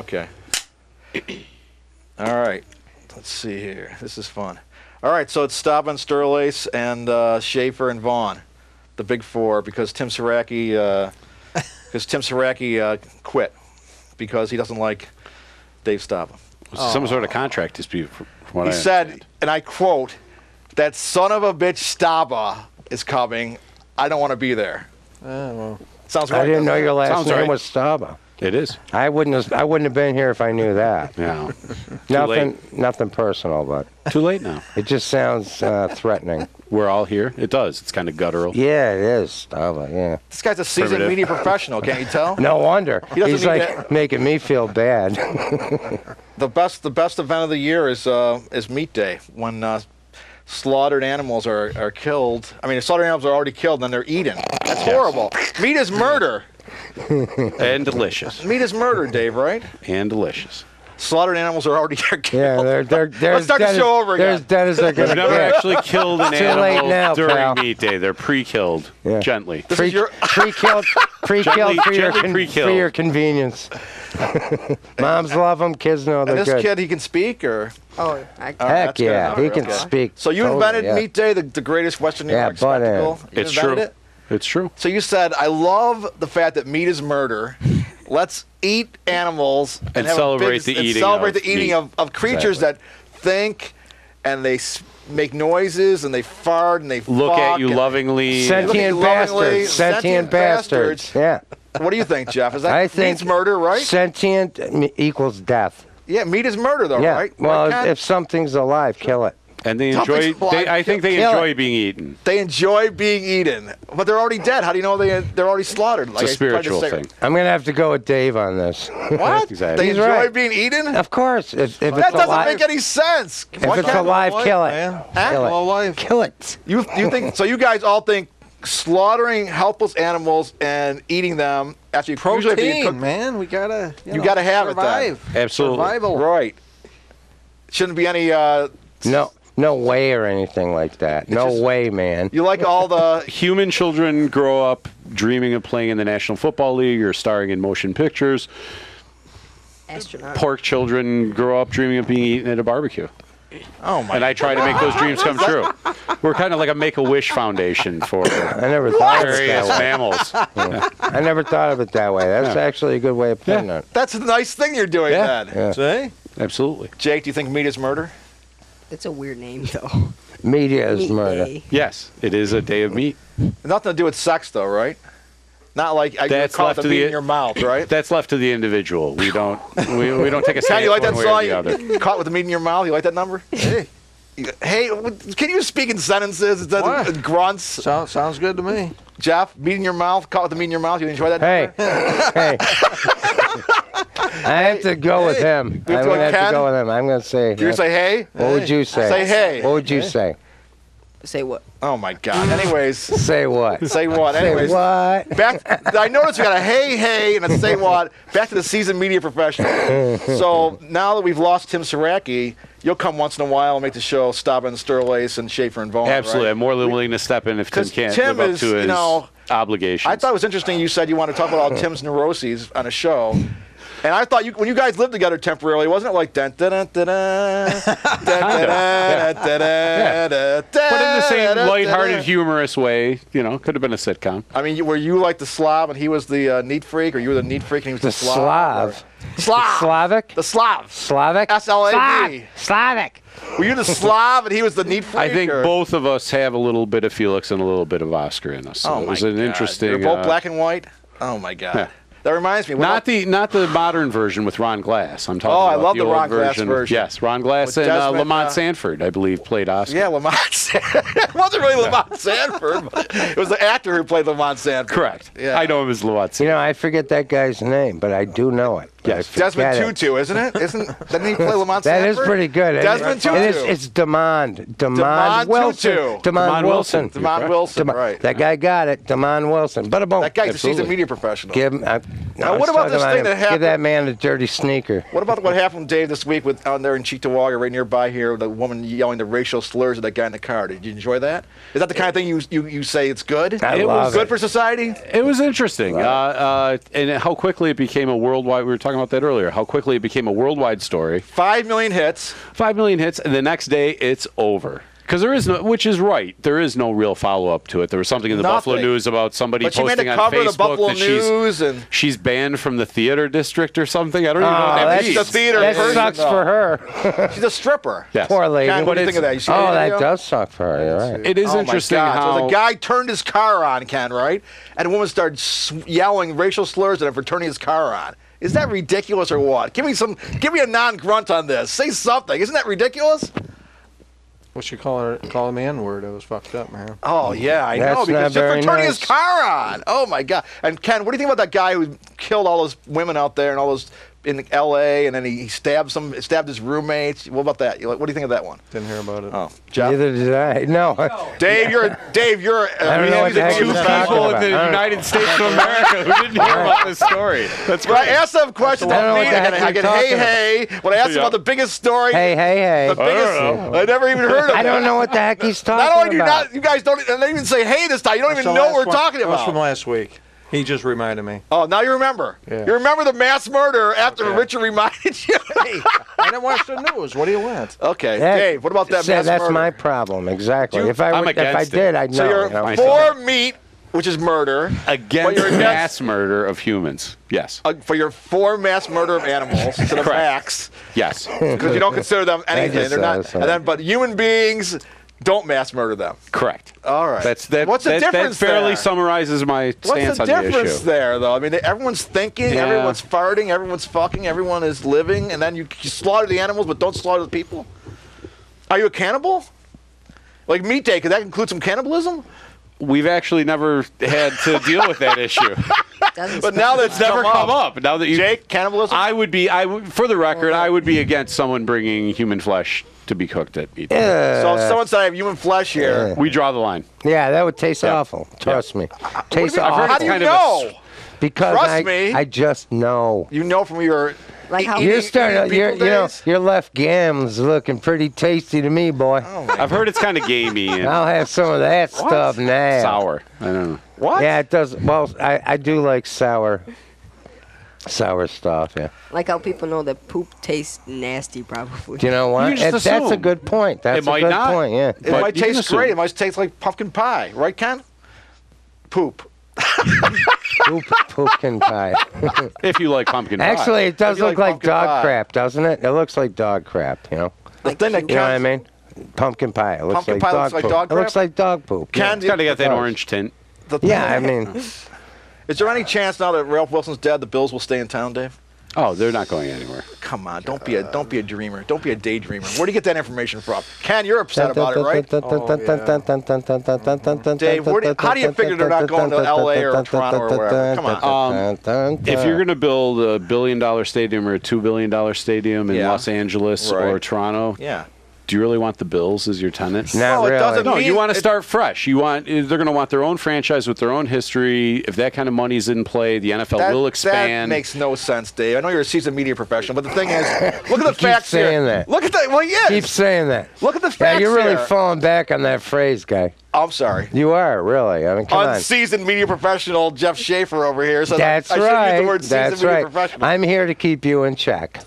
Okay. All right. Let's see here. This is fun. All right, so it's Staba and Sterlace and Schaefer and Vaughn, the big four, because Tim Saracki quit because he doesn't like Dave Staba. Some sort of contract dispute, from what He said, and I quote, "That son of a bitch Staba is coming. I don't want to be there." Well, Sounds right. I didn't know your last Sounds name right. was Staba. It is. I wouldn't have been here if I knew that. Yeah. Nothing personal, but Too late now. it just sounds threatening. We're all here. It does. It's kind of guttural. Yeah, it is Staba. Yeah. This guy's a seasoned Primitive. media professional. Can't you tell? No wonder. He doesn't He's need like that. making me feel bad. The best event of the year is Meat Day, when slaughtered animals are killed. I mean, slaughtered animals are already killed, and then they're eaten. That's horrible. Meat is murder. And delicious. Meat is murder, Dave. Right? And delicious. Slaughtered animals are already killed. Yeah, they're Let's start the show over They're again. as dead as they're We've gonna never get. actually killed an Too late animal now, during pal. meat day. They're pre-killed gently. This is your Pre-killed Gently for pre-killed. your convenience. Moms love them. Kids know they're and this good. kid, he can speak, or Oh, Heck that's good. yeah, he Okay. can speak. So you totally, invented yeah. Meat Day, the greatest Western New Yeah, York butt in. spectacle. You It's true. invented it? It's true. So you said, I love the fact that meat is murder. Let's eat animals And have a celebrate the eating celebrate of the eating meat. of creatures that think and they make noises and they fart and they Look fuck at you and- lovingly. Sentient lovingly, bastards. Sentient bastards. Yeah. What do you think, Jeff? Is that I think meat's murder, right? Sentient equals death. Yeah, meat is murder, though, Yeah. right? Well, Right, Ken? if something's alive, kill it. And they Something's enjoy. alive. I think they Kill enjoy it. being eaten. They enjoy being eaten, but they're already dead. How do you know they're already slaughtered? It's a spiritual thing. I'm going to have to go with Dave on this. What? Exactly. They He's enjoy right. being eaten? Of course. If That it's doesn't alive, make any sense. if Why it's can't- alive, kill it. man. Kill Well, it. life. Kill it. You think so? You guys all think slaughtering helpless animals and eating them after you usually after you Protein, cook, man. We gotta. You gotta have it then. survive. Absolutely. Survival. right? Shouldn't be any. No way or anything like that. No just- way, man. You like all the Human children grow up dreaming of playing in the National Football League or starring in motion pictures. astronaut. Pork children grow up dreaming of being eaten at a barbecue. oh my. And I try to make those dreams come true. We're kind of like a Make-A-Wish Foundation for I never thought of it various that way. mammals. I never thought of it that way. That's actually a good way of putting it. That's a nice thing you're doing Yeah. then. Yeah. See? Absolutely. Jake, do you think meat is murder? It's a weird name, though. Media is Meat murder. Day. Yes, it is a day of meat. Nothing to do with sex, though, right? Not like I That's call it left the to meat the- in your mouth, right? That's left to the individual. We don't take a Ken, stance you like that one way or the song? other. Caught with the meat in your mouth. You like that number? Hey, Hey, can you speak in sentences instead What? of grunts? sounds good to me. Jeff, meat in your mouth. Caught with the meat in your mouth. You enjoy that? Hey, number? hey. I have to go with him. You have I'm to go going to have Ken? to go with him. I'm going to say. You're gonna say hey? What would you say? Say hey. What would you say? Say what? Oh my God. Anyways, Say what? say what? Say Anyways, what? back. I noticed we got a hey and a say what. Back to the seasoned media professional. So now that we've lost Tim Saracki, you'll come once in a while and make the show Staba and Sterlace and Schaefer and Vaughn. Absolutely. Right? I'm more than willing to step in if Tim 'Cause can't Tim live up is, to you his know, obligations. I thought it was interesting. You said you want to talk about all Tim's neuroses on a show. And I thought when you guys lived together temporarily, wasn't it like dun dun dun dun dun dun dun dun dun But in the same dun, lighthearted, dun. humorous way, could have been a sitcom. I mean, were you like the Slav and he was the neat freak, or you were the neat freak and he was the, The Slav? Slav. Slav. Slavic? The Slav. Slavic? S-L-A-V. Slavic. Were you the Slav and he was the neat freak? I think or? both of us have a little bit of Felix and a little bit of Oscar in us. So Oh it my was an God. interesting. They're both black and white. Oh my God. Yeah. That reminds me. Not the modern version with Ron Glass. I'm talking Oh, I about love the the old Ron Glass version. Yes, Ron Glass With and Desmond, Lamont Sanford, I believe, played Oscar. Yeah, Lamont Sanford. It wasn't really Lamont Sanford, but it was the actor who played Lamont Sanford. Correct. Yeah. I know him as Lamont You Sanford. know, I forget that guy's name, but I do know it. Yeah, I forget Desmond it. Tutu, isn't it? Didn't he play Lamont That Sanford? is pretty good. Desmond Tutu. It is, it's Demond Demond Wilson. Tutu. Demond Wilson. Demond Wilson, Demond- right. That guy got it. Demond Wilson. But boom. That guy's a Absolutely. seasoned media professional. Give him. Now, what about this thing that Give happened- that man a dirty sneaker. What about what happened, Dave, this week with out there in Cheektowaga, right nearby here, the woman yelling the racial slurs at that guy in the car? Party. Did you enjoy that? Is that the kind of thing you say it's good? I It love was good it. for society? It was interesting, and how quickly it became a worldwide. We were talking about that earlier. How quickly it became a worldwide story. 5 million hits. 5 million hits, and the next day it's over. Because there is no, which is right. There is no real follow-up to it. There was something in the Buffalo Nothing. News about somebody But she made posting the on cover of the Facebook Buffalo that News and she's banned from the theater district or something. I don't even know what that that's means. the theater That person, sucks though. for her. She's a stripper. Yes. Poor lady. Ken, what do you think of that? You see Oh, that that video? does suck for her. You're right. It is Oh interesting my God. how So the guy turned his car on, Ken, right? And a woman started yelling racial slurs at him for turning his car on. Is that ridiculous or what? Give me a non-grunt on this. Say something. Isn't that ridiculous? What you call him the N-word? That was fucked up, man. Oh yeah, I That's know, because not just for very turning his nice. car on. Oh my God. And Ken, what do you think about that guy who killed all those women out there and all those in L.A. and then he stabbed his roommates? What about that? What do you think of that one? Didn't hear about it. Oh, Jeff. Neither did I. No. Dave, you're. I don't know what the heck two he's people talking in about. the United States of America who didn't hear about this story. That's When I right. ask them questions I don't know about what me, the I heck get you're talking hey. When I ask them Yeah. about the biggest story, Hey. the biggest, I never even heard of it. I don't know what the heck he's talking Not only do about. you guys don't even say hey this time. You don't That's even the know last what we're one. talking That was from about. last week. He just reminded me. Oh, now you remember. Yeah. You remember the mass murder after Okay. Richard reminded you. Hey, I didn't watch the news. What do you want? Okay, That- Dave. What about that See, mass that's murder? my problem. Exactly. You- If I I'm did, against it. I'd know. So you're you know? for meat, which is murder, Against But you're against- mass murder of humans. Yes. for your for mass murder of animals to the Correct. max, Yes. because you don't consider them anything. just They're not. saw And then, that. but human beings don't mass murder them. Correct. All right. That's that. What's the that, difference That fairly there? summarizes my What's stance the on the difference issue. there, though? I mean, everyone's thinking, Yeah. everyone's farting, everyone's fucking, everyone is living, and then you slaughter the animals, but don't slaughter the people. Are you a cannibal? Like meat day, could that include some cannibalism? We've actually never had to deal with that issue. Doesn't But now that's It's never come up. Now that you, Jake, cannibalism? I would be. For the record, I would be against someone bringing human flesh to be cooked at meat. So if someone said I have human flesh here, We draw the line. Yeah, that would taste Yeah. awful. Trust me. Tastes I've heard awful. how do you kind of a know? Because Trust me. I just know. You know from your Like how You're eating starting. people days? Your left gam's looking pretty tasty to me, boy. I've heard it's kind of gamey and I'll have some of that stuff now. sour. I don't know. What? Yeah, it does. Well, I do like sour stuff. Yeah. like how people know that poop tastes nasty, probably. Do you know what? You just That's a assume. good point. That's It might a good not. point. Yeah. It But might you can taste great. assume. It might taste like pumpkin pie, right, Ken? Poop. Pumpkin pie. If you like pumpkin pie. Actually, it does you look like like pumpkin dog pie. crap, doesn't it? It looks like dog crap. You know. The thing that You know what I Ken, mean? Pumpkin pie. It looks Pumpkin like pie dog looks like poop. dog It looks crap? like dog poop. Ken, It's got to get that does. orange tint. Yeah, I mean, Is there any chance now that Ralph Wilson's dead, the Bills will stay in town, Dave? Oh, they're not going anywhere. Come on, don't be a dreamer. Don't be a daydreamer. Where do you get that information from? Ken, you're upset about it, right? Dave, how do you figure they're not going to LA or Toronto or wherever? Come on. If you're going to build a $1 billion stadium or a $2 billion stadium in Yeah. Los Angeles Right. or Toronto, Yeah. do you really want the Bills as your tenant? Not Well, it really. doesn't No, mean- you want to it- start fresh. They're going to want their own franchise with their own history. If that kind of money's in play, the NFL will That expand. makes no sense, Dave. I know you're a seasoned media professional, but the thing is, look at the facts saying here. that. Look at that. Well, yes. Keep saying that. Look at the Yeah, facts you're really here. falling back on that phrase, guy. I'm sorry. You are really. I mean, come on. Unseasoned media professional Jeff Schaefer over here says That's I shouldn't use right. the word seasoned That's media right. professional. I'm here to keep you in check.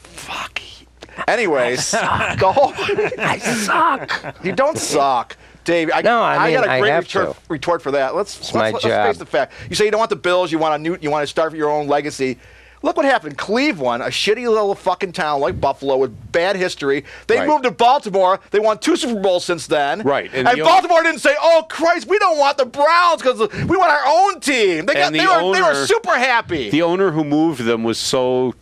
Anyways, the whole I suck. You don't suck, Dave. No, I mean, got a I great have to. retort for that. Let's my let's job. face the fact. You say you don't want the Bills. You want to start your own legacy. Look what happened. Cleveland, a shitty little fucking town like Buffalo with bad history. They Right. moved to Baltimore. They won 2 Super Bowls since then. Right, And, and the Baltimore didn't say, "Oh Christ, we don't want the Browns because we want our own team." They And the were owner- super happy. The owner who moved them was so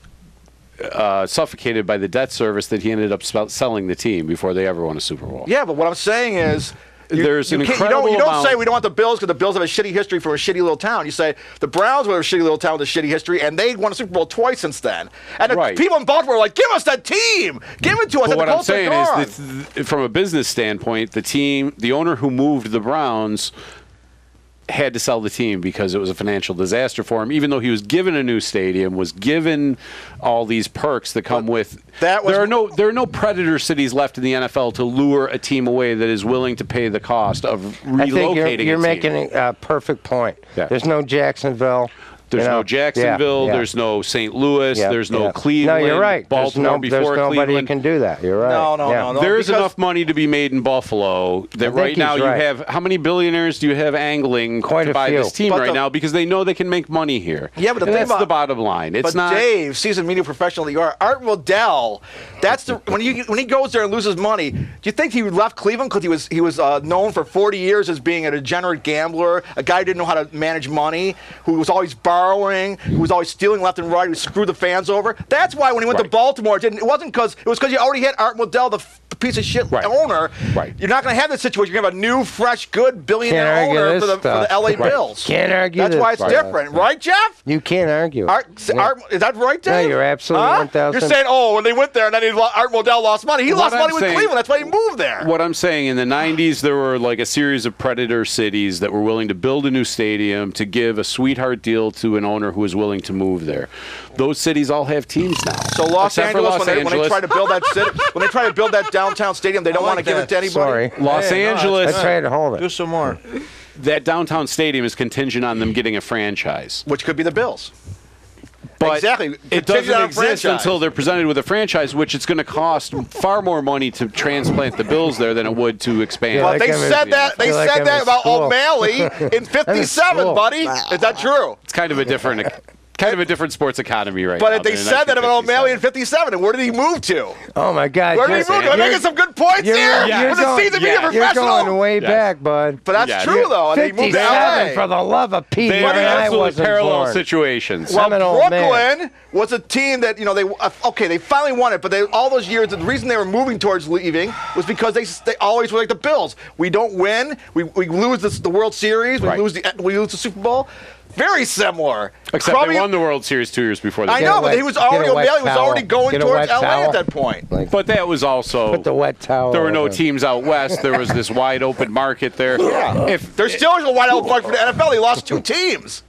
suffocated by the debt service that he ended up selling the team before they ever won a Super Bowl. Yeah, but what I'm saying is, There's an you incredible don't amount- say we don't want the Bills because the Bills have a shitty history from a shitty little town. You say the Browns were a shitty little town with a shitty history, and they won a Super Bowl twice since then. And the Right. people in Baltimore are like, "Give us that team, give it to us." But and what the I'm Colts are saying gone. is that from a business standpoint, the owner who moved the Browns had to sell the team because it was a financial disaster for him, even though he was given a new stadium, was given all these perks that come with. There are no predator cities left in the NFL to lure a team away that is willing to pay the cost of relocating. I think you're making a perfect point. Yeah. There's no Jacksonville. There's no Jacksonville. Yeah. There's no St. Louis. There's no Cleveland. No, you're right. Baltimore before there's nobody Cleveland. who can do that. You're right. No. There's enough money to be made in Buffalo that right now you right. have. How many billionaires do you have angling Quite to a buy few. this team But right now because they know they can make money here? Yeah, but and that's the bottom line. It's but not. Dave, seasoned media professional that you are, Art Modell. That's the when he goes there and loses money. Do you think he left Cleveland because he was known for 40 years as being a degenerate gambler, a guy who didn't know how to manage money, who was always borrowing, who was always stealing left and right, who screwed the fans over? That's why when he went to Baltimore, it wasn't because you already had Art Modell, the piece of shit owner. Right. You're not going to have this situation. You're going to have a new, fresh, good billionaire owner for the LA Bills. Can't argue That's this. why it's different, right, Jeff? You can't argue. Is that right, Dave? No, you're absolutely 1,000. You're saying, when they went there and then Art Modell lost money. He lost money with saying- Cleveland. That's why he moved there. What I'm saying, in the 90s, there were like a series of predator cities that were willing to build a new stadium to give a sweetheart deal to an owner who was willing to move there. Those cities all have teams now. So Los Except for Angeles, when they try to build that city, when they try to build that downtown stadium, they don't want to give it to anybody. Sorry. Los Angeles, I tried to hold Do it. some more. that downtown stadium is contingent on them getting a franchise. Which could be the Bills. But Exactly. it Contingent on doesn't a exist franchise. until they're presented with a franchise, which it's going to cost far more money to transplant the Bills there than it would to expand. Yeah, Well, like they I'm said in- that. They feel like said I'm that in about school. O'Malley in '57, school. buddy. Is that true? It's kind of a different sports economy right now. But they than in said that about 1957. O'Malley in '57, and where did he move to? Oh, my God. Where did he move to? Am I making some good points here? you're With the seasoned media You're professional. going way back, bud. But that's Yeah, true, though. And he moved to 57, LA. for the love of Pete. They are when I absolutely wasn't parallel born. situations. Well, I'm an old man. Brooklyn was a team that they finally won it, but all those years the reason they were moving towards leaving was because they always were like the Bills. We don't win, we lose the World Series, we lose the Super Bowl. Very similar. Except Crummy- they won the World Series 2 years before. I They know, did. but he was already Get a wet O'Malley was already towel. going Get a towards wet LA towel. at that point. Like, But that was also put the wet towel there were no over. teams out west. There was this wide open market there. Yeah. If There's still a wide open market for the NFL. They lost 2 teams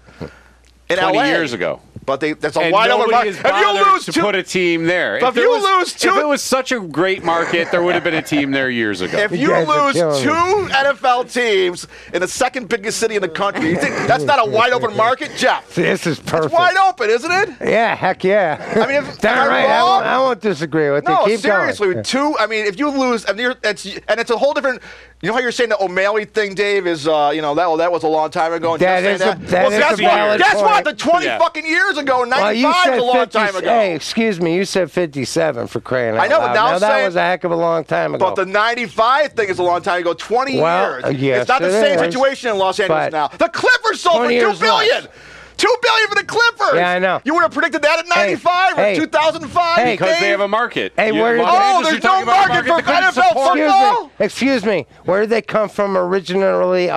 in 20 LA years ago. But that's a And wide open nobody market. is If you bothered lose to 2, put a team there. But if you lose two- if it was such a great market, there would have been a team there years ago. if you guys are lose killing 2 NFL teams in the second biggest city in the country, you think that's not a wide open market, Jeff? This is perfect. It's wide open, isn't it? Yeah, heck yeah. I mean, Darn am I right. wrong? I won't disagree with you. No, Keep seriously, going. with 2. I mean, if you lose, it's a whole different. You know how you're saying the O'Malley thing, Dave? Is that was a long time ago. And That you're is saying a- that is guess a what? valid Guess what? point. The 20 Yeah. fucking years ago, Well, you 95 said is a long 50, time ago. Hey, excuse me. You said 57 for crying out I know, but loud. now I'm that saying- was a heck of a long time ago. But the 95 thing is a long time ago, 20 Well, years. yes, it's not the it same is. situation in Los Angeles But now. The Clippers sold for 20 $2 years billion. less. $2 billion for the Clippers. Yeah, I know. You would have predicted that at 95 hey, or 2005. hey, because Dave? they have a market. Hey, where did Los they- Angeles, there's you're talking no about a market for that couldn't NFL support- football. Excuse me. Where did they come from originally?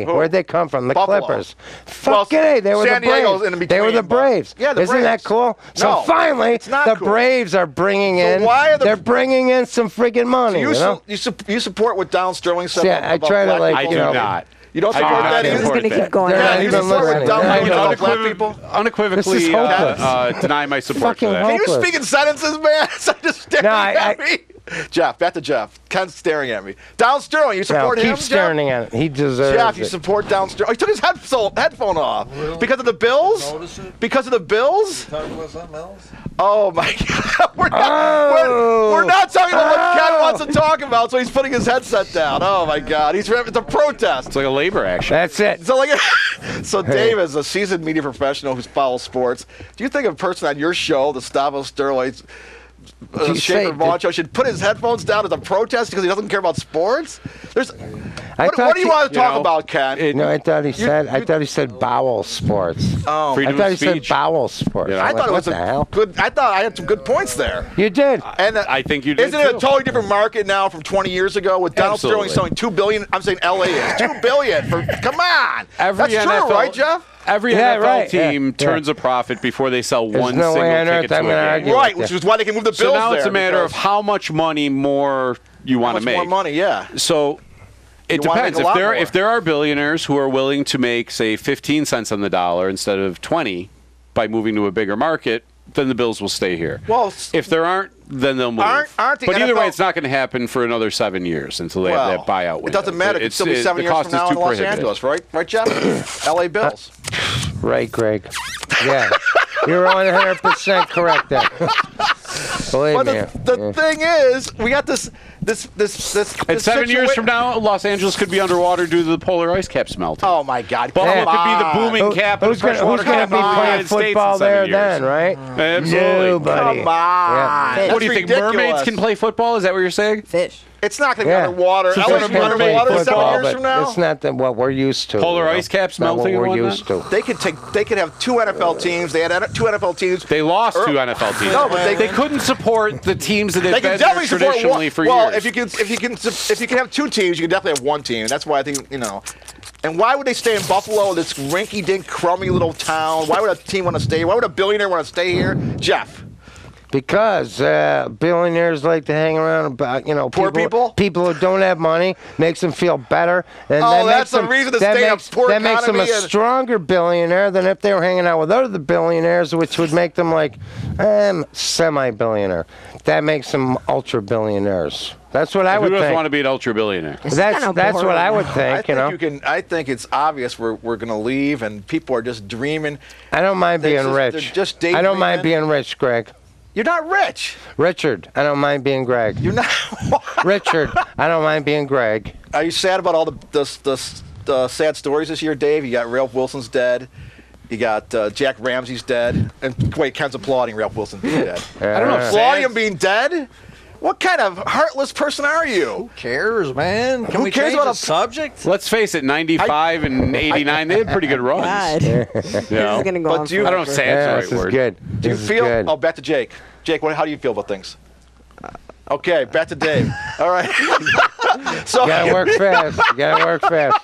Who? Where'd they come from? The Buffalo. Clippers. Well, Fucking A, they were San the Braves. Diego's in They were between, the but- Braves. Yeah, the Isn't that Braves. cool? So No, finally, it's not the cool. Braves are bringing So in. why are the- They're bringing in some friggin' money. You, You know? you support what Don Sterling said See, about I try to, black like, I people? do you know, not. You don't I do support not that He's either? support gonna that. keep going. They're Yeah, not you even support what listening. Don They're Sterling not said even about black people? Unequivocally This is hopeless. deny my support Fucking for that. Can you hopeless. speak in sentences, man? So just staring No, at me. Jeff, back to Jeff. Ken's staring at me. Don Sterling, you Now, support him, keep staring Jeff? at it. He deserves Jeff, you it. support Don Sterling. Oh, he took his headphone off. Really? Because of the Bills? Notice it? Because of the Bills? Talking about something else? Oh, my God. We're Oh. not talking about what Ken wants to talk about, so he's putting his headset down. Oh, my God. It's a protest. It's like a labor action. That's it. So Dave, as a seasoned media professional who follows sports, do you think a person on your show, the staba, sterlace, You Schaefer say- Vaughn show, should put his headphones down as a protest because he doesn't care about sports? I What thought do you he- want to talk know, about, Ken? No, I thought he said bowel sports. Oh, Freedom I thought of he said speech. bowel sports. Yeah. I I'm thought it like, was what the hell? good. I thought I had some good points there. You did. And I think you did, Isn't it too. a totally different market now from 20 years ago with Donald Absolutely. Sterling selling $2 billion? I'm saying LA is $2 billion for. Come on, Every that's NFL, true, right, Jeff? Every Yeah, NFL right, team yeah, turns a profit before they sell There's one no way single on earth ticket to I'm gonna a game. argue. Right, with which you. is why they can move the Bills So now it's there a matter of because- how much money more you want How to much make. more money, yeah. So It depends. If there are billionaires who are willing to make, say, 15 cents on the dollar instead of 20 by moving to a bigger market, then the Bills will stay here. Well, if there aren't, then they'll move. Aren't the but either NFL way, it's not going to happen for another 7 years until they have that buyout window. It doesn't matter. It's still be 7 years from now in Los Angeles, right? Right, Jeff? L.A. Bills. Right, Greg. Yeah. You're 100% correct there. Believe me. The thing is, we got this. And 7 years from now, Los Angeles could be underwater due to the polar ice caps melting. Oh my God! Buffalo could be the booming cap. Who's going to be playing football there then, right? Absolutely. Nobody. Come on. Yeah. What do you think? Mermaids can play football? Is that what you're saying? Fish. It's not going to be underwater. So LA's underwater 7 years from now. It's not what we're used to. Polar ice caps melting. What we're used to. They could have 2 NFL teams. They had 2 NFL teams. They lost 2 NFL teams. No, but they couldn't support the teams that they've been there traditionally for years. Well, years. if you can have 2 teams, you can definitely have 1 team. That's why I think And why would they stay in Buffalo, this rinky-dink, crummy little town? Why would a team want to stay here? Why would a billionaire want to stay here? Jeff. Because billionaires like to hang around, poor people who don't have money, makes them feel better. And that's the reason to stay in a poor economy. That makes them a stronger billionaire than if they were hanging out with other billionaires, which would make them like semi-billionaire. That makes them ultra-billionaires. That's what I would think. Who doesn't want to be an ultra-billionaire? That's what I would think. I think it's obvious we're going to leave, and people are just dreaming. I don't mind being rich. I don't mind being rich, Greg. You're not rich. Richard, I don't mind being Greg. You're not. Richard, I don't mind being Greg. Are you sad about all the sad stories this year, Dave? You got Ralph Wilson's dead. You got Jack Ramsey's dead. And wait, Ken's applauding Ralph Wilson being dead. I don't know. Applauding him being dead? What kind of heartless person are you? Who cares, man? Can we cares change about the subject? Let's face it, 95 and 89, they had pretty good runs. God. This is going to go on I don't know if sad's the right word. Good. Do you feel... Oh, back to Jake. Jake, how do you feel about things? Okay, back to Dave. All right. So you gotta work fast.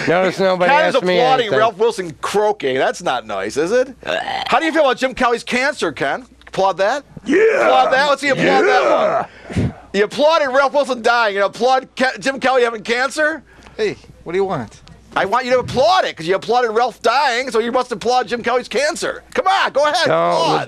Notice nobody asked me applauding anything. Ralph Wilson croaking. That's not nice, is it? How do you feel about Jim Kelly's cancer, Ken? Applaud that? Yeah. Applaud that? Let's see, applaud that one. You applauded Ralph Wilson dying. You applaud Jim Kelly having cancer? Hey, what do you want? I want you to applaud it because you applauded Ralph dying, so you must applaud Jim Kelly's cancer. Come on, go ahead.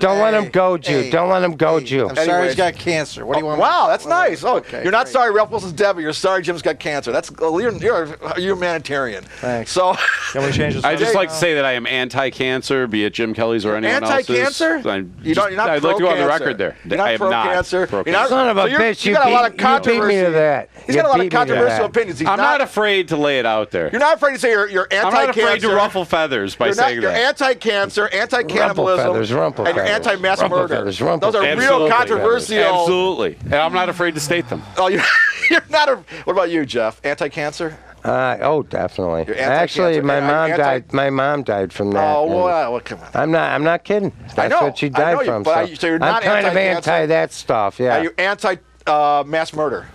Don't let him goad you. Don't let him goad you. I'm sorry he's got cancer. What do you want? Wow, that's nice. Oh, okay, you're not great. sorry Ralph Wilson's dead, but you're sorry Jim's got cancer. That's you're a humanitarian. Thanks. So can we change the subject? I'd just like to say that I am anti-cancer, be it Jim Kelly's or anyone else's. Anti-cancer? You're not I'd like to go on the record there. You're not I am pro-cancer. not. Son of a bitch, you got a lot of controversy. You beat me to that. He's got a lot of controversial opinions. I'm not afraid to lay it out there. You're not afraid to say you're anti-cancer. I'm not afraid to ruffle feathers by saying you're that. You're anti-cancer, anti-cannibalism, and you're anti-mass murder. Those are real controversial. Absolutely. And I'm not afraid to state them. Oh, you're not. What about you, Jeff? Anti-cancer? Definitely. You're Actually, my mom died. My mom died from that. Oh, well, come on. I'm not kidding. That's what she died from. So you're not I'm kind of anti-cancer. anti that stuff. Yeah. Are you anti-mass murder?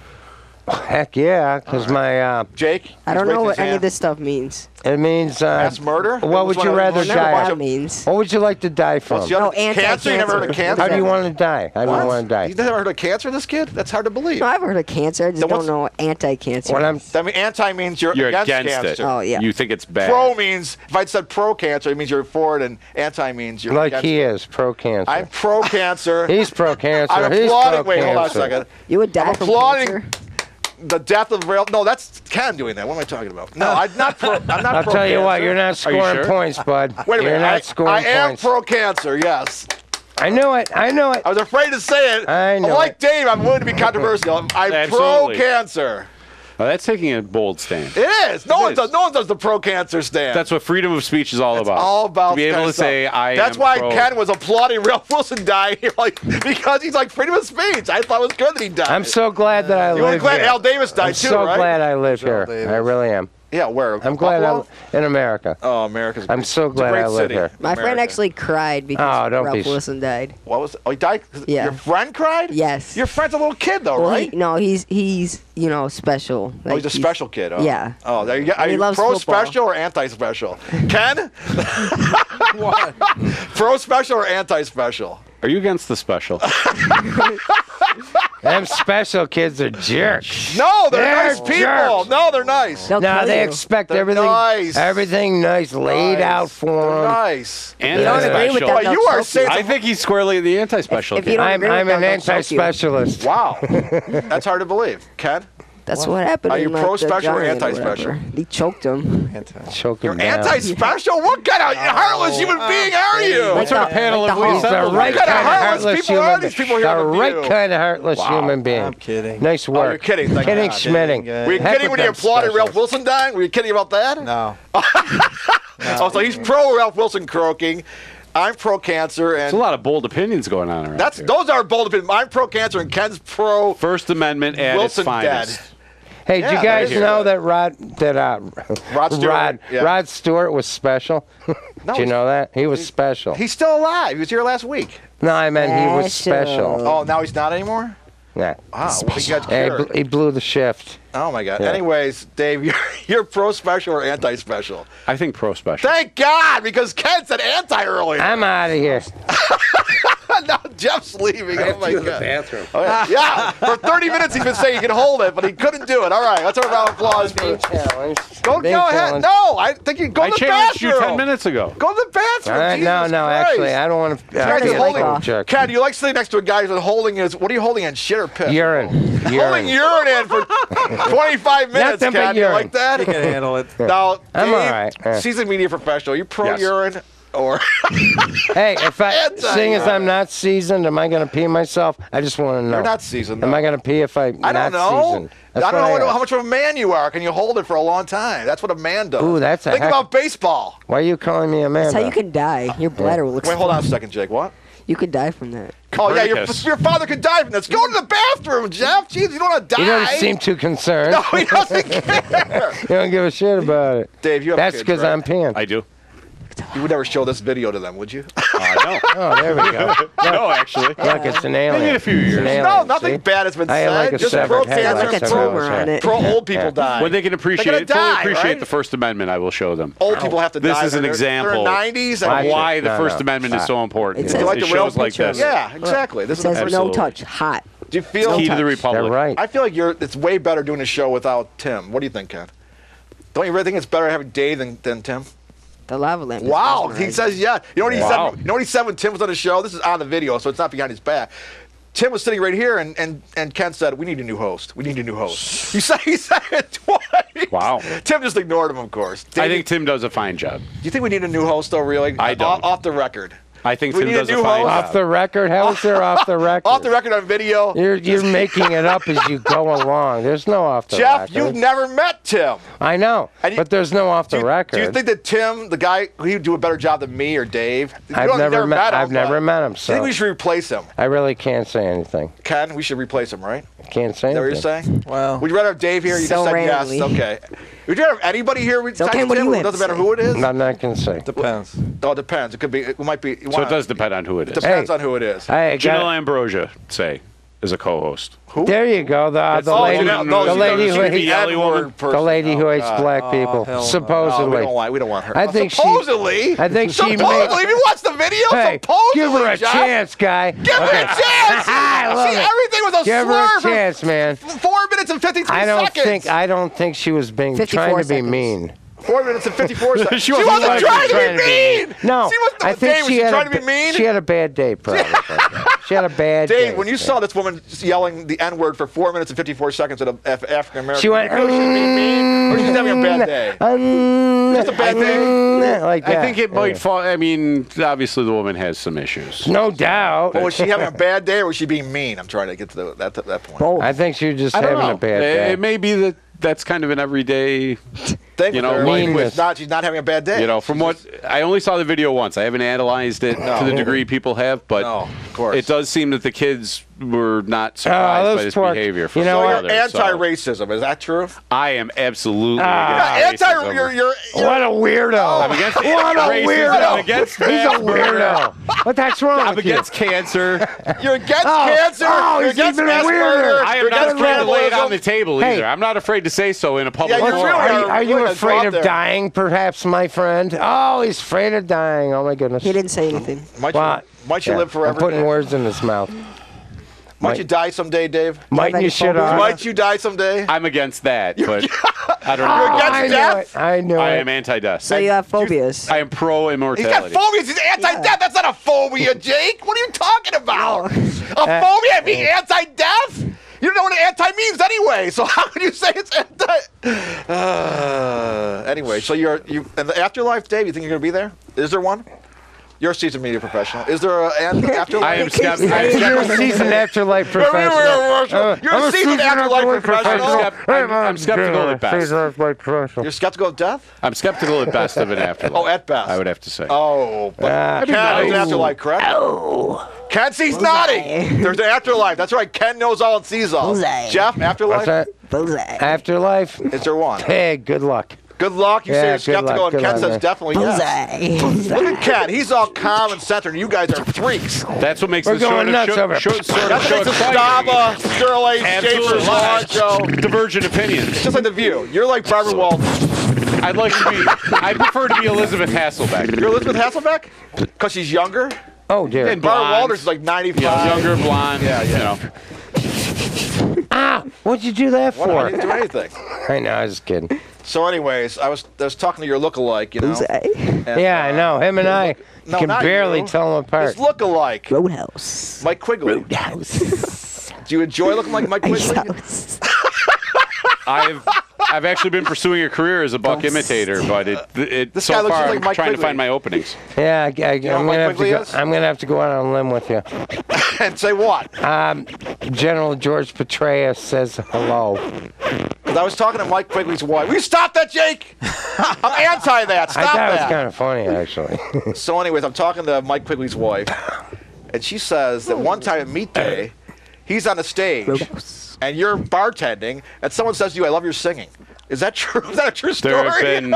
Heck yeah, because my Jake. I don't know what any of this stuff means. It means mass murder. What would you rather die? That means. What would you like to die from? No, anti-cancer. Cancer? You never heard of cancer? How do you want to die? How do you want to die? You never heard of cancer, this kid? That's hard to believe. No, I've heard of cancer. I just don't know anti-cancer. I mean, anti means you're against cancer. it. Oh, yeah. You think it's bad. Pro means, if I said pro-cancer, it means you're for it, and anti means you're like against he it. is pro-cancer. I'm pro-cancer. He's pro-cancer. I'm He's applauding. Wait, pro-cancer. hold on a second. You would die I'm from applauding cancer? the death of Ralph. No, that's Ken doing that. What am I talking about? No, I'm not pro. I'm not I'll pro-cancer. tell you what, you're not scoring sure? points, bud. Wait a minute. You're not scoring I am points. pro-cancer. Yes. I knew it. I was afraid to say it. I know like it. Dave, I'm willing to be controversial. I'm Absolutely. pro-cancer. Well, that's taking a bold stand. It is. No one does the pro-cancer stand. That's what freedom of speech is all about. All about to be able to stuff. say I That's am why pro. Ken was applauding Ralph Wilson dying, because he's like freedom of speech. I thought it was good that he died. I'm so glad that I live here. You were glad Al Davis died too, I'm so right? glad I live here. I really am. Yeah, where? I'm glad Buffalo? I'm in America. Oh, America's. I'm so glad it's a great I live city. here. My friend actually cried because don't Ralph be- Wilson died. What was? Oh, he died. Yeah. Your friend cried. Yes. Your friend's a little kid, though, Well, right? he's special. Oh, he's a special kid. Oh. Yeah. Oh, there you go. Are He you loves pro-special or anti-special? Ken? What? Pro-special or anti-special? Are you against the special? Them special kids are jerks. No, they're nice people. jerks. No, they're nice. They'll No, kill they you. expect They're everything nice. everything nice laid out for They're them. nice. And don't agree with that, Well, they'll you are choke saying I think he's squarely the anti-special If you kid. don't I'm agree with an them, they'll choke you. anti-specialist. Wow, that's hard to believe. Ken, That's what happened. Are you in, like, pro-special or the Giant anti-special? whatever. He choked him. Choke you're him down. anti-special. What kind of heartless human being are you? What sort of panel like have the we Hulk. He's the assembled? right What kind of kind of heartless heartless people are human these being. people here The on the right View? kind of heartless human being. I'm kidding. Nice Oh, work. you're kidding. Thank Kidding, God. schmitting. Kidding, Were you Heck kidding with when you them applauded specials. Ralph Wilson dying? Were you kidding about that? No. Oh, so he's pro Ralph Wilson croaking. I'm pro cancer, There's and a lot of bold opinions going on around here. those are bold opinions. I'm pro cancer, and Ken's pro First Amendment at Wilson its finest. dead. Hey, Yeah, did you guys there you know go. that Rod Stewart, yeah. Rod Stewart was special? No, Did you know that? He was special. He's still alive. He was here last week. No, I meant he was Special. special. Oh, now he's not anymore? Yeah. Wow, well, he got Hey, cured. he blew the shift. Oh, my God. Yeah. Anyways, Dave, you're pro-special or anti-special? I think pro-special. Thank God, because Ken said anti earlier. I'm out of here. Now Jeff's leaving. Oh, my God. bathroom. Oh, yeah. For 30 minutes he's been saying he can hold it, but he couldn't do it. All right, let's have a round of applause for Go ahead. No, I think you go I to the challenged bathroom. you 10 minutes ago. Go to the bathroom. No, Jesus no, Christ. actually, I don't want to. Guys is holding. jerk. Ken, do you like sitting next to a guy who's holding his? What are you holding in? Shit or piss? Urine. Holding urine in for 25 minutes. Nothing but Ken, you urine. like that? You can handle it. Now, I'm Dave, all right. Yeah. seasoned media professional. You pro Yes. urine or? Hey, if I, Anti- seeing as I'm not seasoned, am I going to pee myself? I just want to know. You're not seasoned. Am though. I going to pee if I'm I not don't know. seasoned? That's I don't what know how asked. much of a man you are. Can you hold it for a long time? That's what a man does. Ooh, that's a Think heck- about baseball. Why are you calling me a man? That's how though? you can die. Your bladder will Wait, hold on a second, Jake. What? You could die from that. Oh, yeah, Copernicus. your father could die from this. Go to the bathroom, Jeff. Jeez, you don't want to die. You don't seem too concerned. No, he doesn't care. You don't give a shit about it. Dave, you have That's kids, because right? I'm peeing. I do. You would never show this video to them, would you? No. Oh, there we go. No, actually. Look, it's an alien. Maybe in a few It's years. an alien, No, nothing see? bad has been I said. like a Just severed pro head, cancer like and a pro, tumor on it. pro old people Yeah. die. When they can They're appreciate gonna it, fully die, appreciate right? the First Amendment, I will show them. Old people have to This die. is an They're example in their 90s. of And why the No, First no. Amendment is so important. It says- You like It the real shows like picture this. of it. Yeah, exactly. This It is says the Absolutely. no touch, hot. Do you feel? Key to the They're Republic. right. I feel like it's way better doing a show without Tim. What do you think, Ken? Don't you really think it's better having Dave than Tim? The lava lamp. is Wow, he mesmerizing. says yeah. You know what he Wow. said? You know what he said when Tim was on the show? This is on the video, so it's not behind his back. Tim was sitting right here, and Ken said, "We need a new host. We need a new host." He said it twice. Wow. Tim just ignored him, of course. I Dave, think Tim does a fine job. Do you think we need a new host, though? Really? I don't. Off the record. I think We Tim need a does a new fine host. job. Off the record? How is there off the record? Off the record on video. You're making it up as you go along. There's no off the Jeff, record. you've never met Tim. I know, And you- but there's no off the record. Do you think that Tim, the guy, he'd do a better job than me or Dave? I've never met him. but I've never met him. Do you So think we should replace him? I really can't say anything. Ken, we should replace him, right? I can't say Is that what anything. you're saying? Well, Would you rather have Dave here? You So just said randomly. yes. Okay. Would you rather have anybody here besides okay, what do Tim? you It have doesn't to matter say? who it is? Nothing I can say. depends. Oh, it depends. It could be. It might be. So it does depend on who it is. Depends Hey. on who it is. Hey, Janelle Ambrosia, say, is a co-host. there you go. The Oh, lady, Janelle- no, no, the lady she's who the hates, yelly woman. N-word person. the lady who Oh, hates God. black people. hell no. No, Supposedly. we don't want her. I think she- supposedly. I think she supposedly. made- If you watch the video, Hey, supposedly. give her a Jeff. chance, guy. Give her a chance. I love See, it. everything was a Give slur her a for chance, man. 4 minutes and 53 I seconds. don't think she was being 54 trying to be seconds. mean. 4 minutes and 54 seconds. She wasn't wasn't trying to trying be to be mean. No, She wasn't, I think Dave, was she she had trying a, to be mean? She had a bad day, probably. She had a bad day. Dave, when you saw this woman yelling the N-word for 4 minutes and 54 seconds at an African American, She went, you feel she was being mean, or she's having a bad day? Just a bad day. like that. I think it might fall. I mean, obviously the woman has some issues. No doubt. Well, was she having a bad day, or was she being mean? I'm trying to get to that point. Both. I think she was just I don't having know. a bad day. It may be that that's kind of an everyday. Thing You with know, her, meanness. she's not having a bad day. You know, from what I only saw the video once. I haven't analyzed it to the degree people have, but No, of course. it does seem that the kids were not surprised those by this poor- behavior. From you know So their what? you're mother, so anti-racism, is that true? I am absolutely Yeah, against racism. You're What a weirdo. I'm against What a racism. weirdo. I'm against He's a mass murder. weirdo. What that's wrong I'm with you? against cancer. You're against Oh, cancer. oh, you're he's against even mass weirder. murder. I am you're not against afraid to lay it on cannibalism. the table Hey. either. I'm not afraid to say so in a public Yeah, you forum. really Are you Really, afraid go out of there. dying, perhaps, my friend? Oh, he's afraid of dying. Oh, my goodness. He didn't say anything. Might Well, Might you live forever? I'm putting Dave? words in his mouth. Might you die someday, Dave? Might you shit off? Might you die someday? I'm against that, but I don't know. You're against death? I knew it. I am anti-death. So you have phobias. I am He's got pro-immortality. phobias. He's anti-death. That's not a phobia, Jake. What are you talking about? A phobia being anti-death? You don't know what an anti means anyway. So how can you say it's anti? Anyway, so you're in the afterlife, Dave. You think you're gonna be there? Is there one? You're a seasoned media professional. Is there an afterlife? I am skeptical. You're a seasoned afterlife professional. You're a seasoned afterlife professional. I'm skeptical at best. You're skeptical of death? I'm skeptical at best of an afterlife. Oh, at best. I would have to say. Oh, but Ken is an afterlife, correct? Oh. Ken sees nodding. There's an afterlife. That's right. Ken knows all and sees all. Bullseye. Jeff, afterlife? What's that? Bullseye. Afterlife? Is there one? Hey, good luck. Good luck. You say you're skeptical, and Ken says man. definitely yes. Bullseye. Look at Ken. He's all calm and centered, and you guys are freaks. That's what makes We're the going nuts over it. That's what makes the staba, sterlace, Absolutely. Schaefer's lawn show. Divergent opinions. Just like The View. You're like Barbara Walters. I'd like to be. I prefer to be Elizabeth Hasselbeck. You're Elizabeth Hasselbeck? Because she's younger? Oh, dear. And Barbara Blonde. Walters is like 95. Younger, blonde. Yeah. You know. Ah, what'd you do that What? for? I didn't do anything. I know, I was just kidding. So anyways, I was talking to your lookalike, you know. Bullseye. And, Yeah, I know. Him and I No, can not barely you. tell them apart. His lookalike, Roadhouse. Mike Quigley. Roadhouse. Do you enjoy looking like Mike Ice Quigley? House. I've actually been pursuing a career as a buck imitator, but This so guy looks far just like I'm Mike trying to Quigley. find my openings. Yeah, know I'm what gonna Mike have to Quigley go. is? I'm gonna have to go out on a limb with you. And say what? General George Petraeus says hello. Because I was talking to Mike Quigley's wife. Will you stop that, Jake? I'm anti that. I Stop thought it was that. kind of funny, actually. So anyways, I'm talking to Mike Quigley's wife, and she says that one time at Meat Day, he's on the stage, Roadhouse. and you're bartending, and someone says to you, "I love your singing." Is that true? Is that a true story? There have been.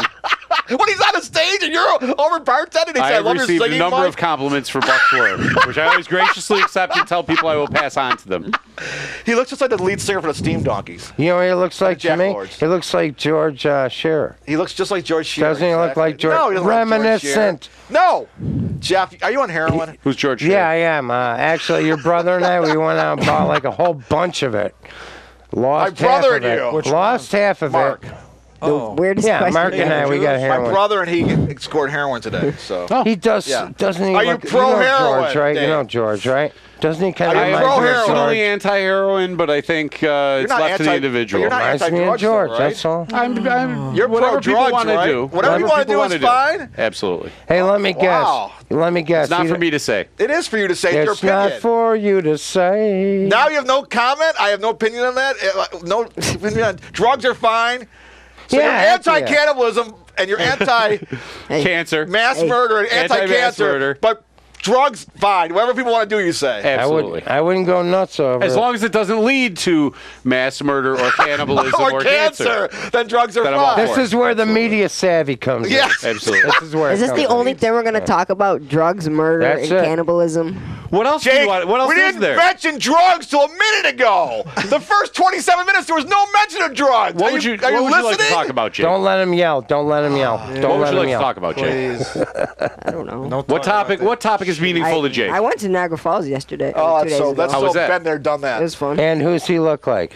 When he's on the stage and you're over bartending, he I says, "I have love your received singing." a number Mike." of compliments for Buck's work, which I always graciously accept and tell people I will pass on to them. He looks just like the lead singer for the Steam Donkeys. You know what he looks like Jack to me? Lords. He looks like George Scherer. He looks just like George Shearer. Doesn't he look like George? No, he doesn't look like George Shearer. Reminiscent. No. Jeff, are you on heroin? Who's George? Yeah, I am. Actually, your brother and I, we went out and bought like a whole bunch of it. Lost My brother half of and it. you. Which Lost half of Mark. it. The weirdest Yeah, question. Mark and I, we got My heroin. brother and he scored heroin today. So He does, Yeah. doesn't he? Are you look, pro know heroin, George, right? Dave? You know George, right? Doesn't he kind Are of you I pro am heroin? personally anti-heroin, but I think it's not left to the anti- individual. but you're not Reminds me of anti-drugs, George, though, right? that's all. You're whatever people pro-drugs, want to right? do. Whatever you want to people do is wanna fine. Absolutely. Hey, let me guess. Wow. Let me guess. It's not You for don't- me to say. It is for you to say your It's not opinion. for you to say. Now you have no comment. I have no opinion on that. No opinion on drugs are fine. So Yeah, you're heck yeah. anti-cannibalism and you're anti-mass Cancer. murder and Anti-mass anti-cancer, murder. but drugs fine. Whatever people want to do, you say. Absolutely. I wouldn't go nuts over As it. long as it doesn't lead to mass murder or cannibalism or cancer, then drugs are Then I'm all fine. This is where the media savvy comes Yes. in. Absolutely. This is where Is it this the comes in. only thing we're going to talk about? Drugs, murder, That's and it. cannibalism? What else do Jake, you want? What else we is didn't there? mention drugs till a minute ago. The first 27 minutes, there was no mention of drugs. What Are would you, are what would you like to listening? talk about, Jake? Don't let him yell. Don't let him yell. What Don't would let you him like to yell. talk about, Jake? Please. I don't know. What topic? What topic is meaningful to Jake? I went to Niagara Falls yesterday. Oh, 2 days ago. that's How so was that? been there, done that. It was fun. And who's he look like?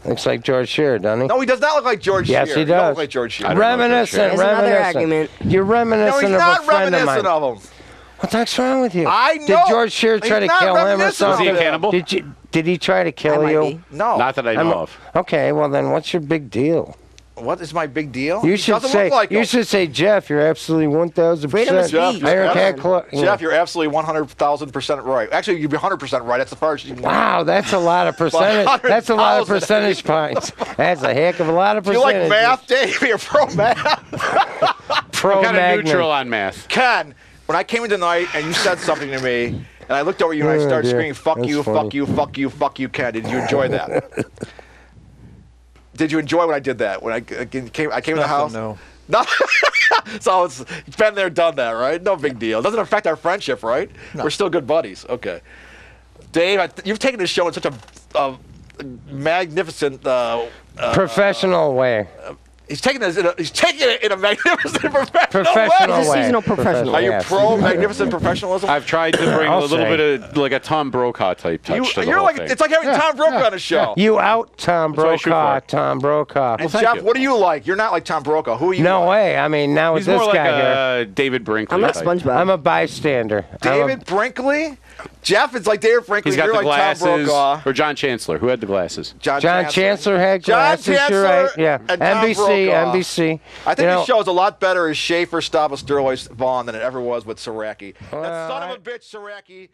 Looks like George Scherer, doesn't he? No, he does not look like George Yes, Shearer. he don't does. look like George Shearer. I don't know George Reminiscent. There's another Reminiscent. argument. You're No, reminiscent he's of a not friend of reminiscent mine. of him. What the heck's wrong with you? I Did know. George Scherer try He's to not kill him or reminiscent of Was he a something? him. cannibal? Did he try to I kill might you? be. No. Not that I know of. Okay, well then, what's your big deal? What is my big deal? You He should doesn't say. look like You him. should say, Jeff. You're absolutely 1,000%. Freedom of speech. Iron Cat Jeff, you're absolutely 100,000% right. Actually, you'd be 100% right. That's the first. Wow, that's a lot of percentage. That's a lot of 100,000. percentage points. That's a heck of a lot of Do you percentage. like math, Dave? You're pro math. Pro I'm kind of Magnum. neutral on math. Ken, when I came in tonight and you said something to me, and I looked over at you and I Oh, started dear. screaming, "Fuck That's you, funny. fuck you, fuck you, fuck you, Ken." Did you enjoy that? Did you enjoy when I did that? When I came in the house? No. No. So it's been there, done that, right? No big deal. Doesn't affect our friendship, right? No. We're still good buddies. Okay. Dave, you've taken this show in such a magnificent Professional way. He's taking it in a magnificent professional way. He's a seasonal professional. Are you pro magnificent professionalism? I've tried to bring a little bit of like a Tom Brokaw type touch to the whole thing. It's like having Tom Brokaw on a show. You out Tom Brokaw, Tom Brokaw. Well, Jeff, what do you like? You're not like Tom Brokaw. Who are you? No way. I mean, now with He's this more like guy here. David Brinkley. I'm not type. SpongeBob. I'm a bystander. David Brinkley? Jeff is like David Brinkley. He's got You're the like glasses. Tom Brokaw. Or John Chancellor. Who had the glasses? John Chancellor had glasses. You're right. Yeah. And Tom Brokaw. NBC. I think this show is a lot better as Schaefer, Staba, Sterlace, Vaughn than it ever was with Saraki. Well, that son of a bitch, Saraki.